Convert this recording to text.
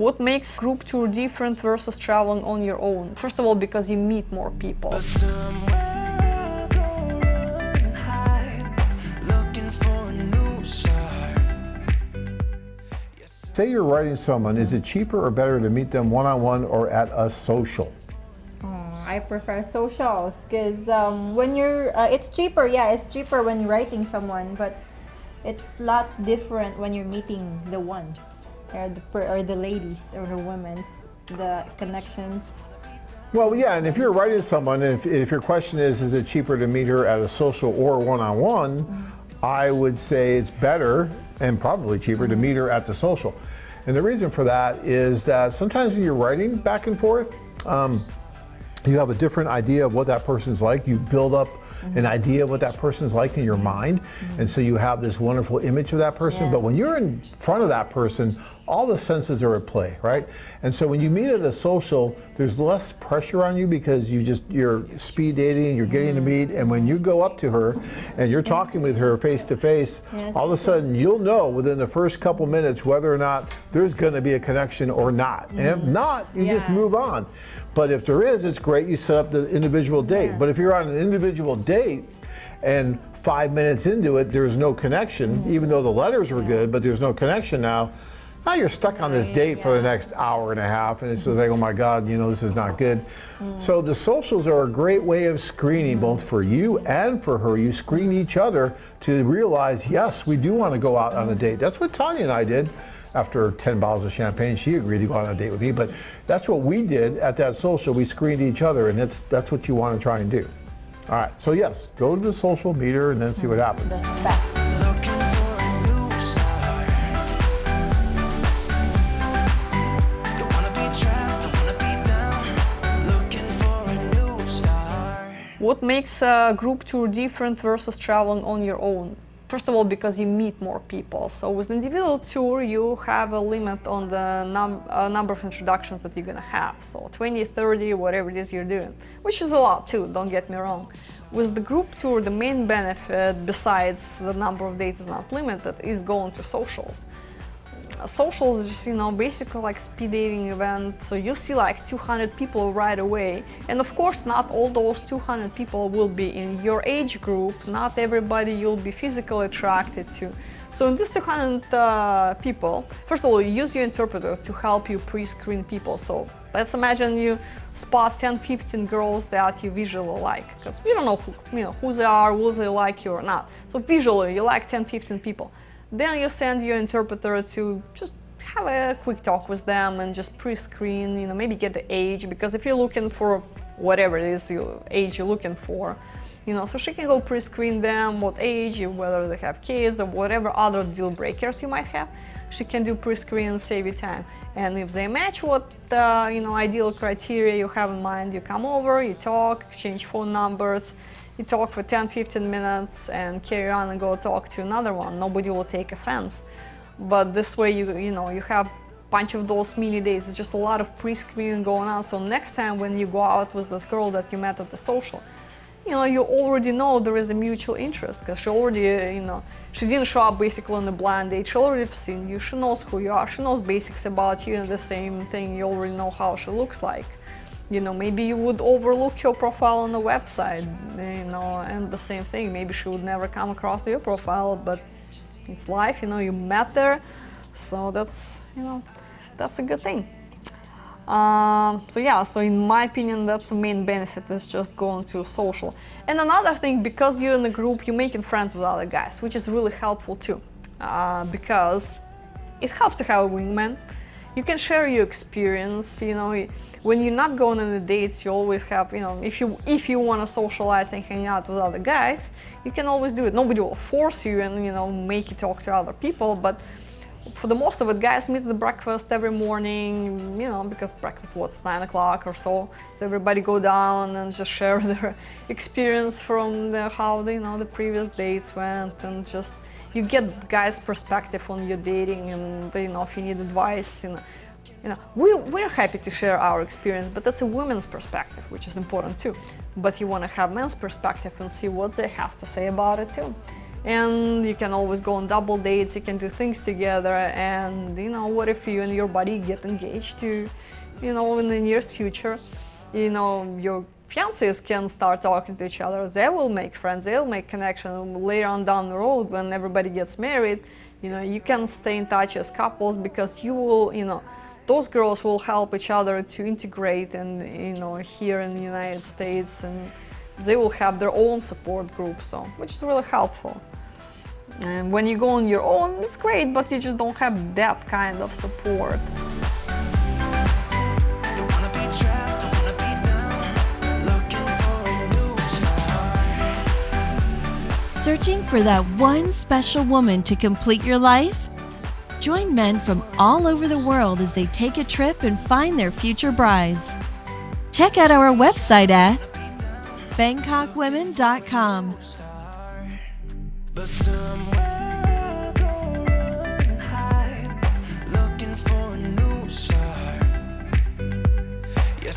What makes group tour different versus traveling on your own? First of all, because you meet more people. Say you're writing someone, is it cheaper or better to meet them one-on-one or at a social? I prefer socials because when you're, it's cheaper, yeah, it's cheaper when writing someone, but it's a lot different when you're meeting the one, or the ladies, or the women's, the connections. Well, yeah, and if you're writing someone, if your question is it cheaper to meet her at a social or one-on-one, I would say it's better and probably cheaper to meet her at the social. And the reason for that is that sometimes when you're writing back and forth, you have a different idea of what that person's like. You build up an idea of what that person's like in your mind. And so you have this wonderful image of that person. Yeah. But when you're in front of that person, all the senses are at play, right? And so when you meet at a social, there's less pressure on you because you're speed dating, you're getting to meet. And when you go up to her and you're talking with her face to face, all of a sudden you'll know within the first couple minutes whether or not there's going to be a connection or not. And if not, you just move on. But if there is, it's great, you set up the individual date. But if you're on an individual date and 5 minutes into it, there's no connection, even though the letters were good, but there's no connection now you're stuck on this date for the next hour and a half, and it's like, oh my God, this is not good. So the socials are a great way of screening, both for you and for her. You screen each other to realize, yes, we do want to go out on a date. That's what Tanya and I did. After 10 bottles of champagne, she agreed to go on a date with me, but that's what we did at that social. We screened each other, and that's what you want to try and do. All right, so yes, go to the social, meet her, and then see what happens. That's best. What makes a group tour different versus traveling on your own? First of all, because you meet more people. So with an individual tour, you have a limit on the number of introductions that you're gonna have. So 20, 30, whatever it is you're doing, which is a lot too, don't get me wrong. With the group tour, the main benefit, besides the number of dates is not limited, is going to socials. Socials is just, basically like speed dating event. So you see like 200 people right away. And of course, not all those 200 people will be in your age group. Not everybody you'll be physically attracted to. So in this 200 people, first of all, you use your interpreter to help you pre-screen people. So let's imagine you spot 10, 15 girls that you visually like, because you don't know who they are, will they like you or not. So visually, you like 10, 15 people. Then you send your interpreter to just have a quick talk with them and just pre-screen, maybe get the age, because if you're looking for whatever it is age you're looking for, so she can go pre-screen them, what age, whether they have kids or whatever other deal breakers you might have. She can do pre-screen and save you time. And if they match what ideal criteria you have in mind, you come over, you talk, exchange phone numbers. You talk for 10-15 minutes and carry on and go talk to another one. Nobody will take offense. But this way you have a bunch of those mini dates. It's just a lot of pre-screening going on. So next time when you go out with this girl that you met at the social, you already know there is a mutual interest, because she already, she didn't show up basically on a blind date. She already seen you. She knows who you are. She knows basics about you, and the same thing, you already know how she looks like. Maybe you would overlook your profile on the website, and the same thing, maybe she would never come across your profile, but it's life, you met there, so that's a good thing. So in my opinion, that's the main benefit, is just going to social. And another thing, because you're in a group, you're making friends with other guys, which is really helpful too, because it helps to have a wingman. You can share your experience, when you're not going on the dates, you always have, if you want to socialize and hang out with other guys, you can always do it. Nobody will force you and, make you talk to other people, but for the most of it, guys meet at breakfast every morning, because breakfast, it's 9 o'clock or so. So everybody go down and just share their experience from how the previous dates went, and just you get guys' perspective on your dating, and if you need advice, we're happy to share our experience, but that's a women's perspective, which is important too. But you want to have men's perspective and see what they have to say about it too. and you can always go on double dates, you can do things together. And what if you and your buddy get engaged to, in the nearest future, your fiancés can start talking to each other, they will make friends, they'll make connection later on down the road when everybody gets married. You can stay in touch as couples because you will, those girls will help each other to integrate and here in the United States, and they will have their own support group, so which is really helpful. And when you go on your own, it's great, but you just don't have that kind of support. Searching for that one special woman to complete your life? Join men from all over the world as they take a trip and find their future brides. Check out our website at bangkokwomen.com. But somewhere going high, looking for a new start. Yeah,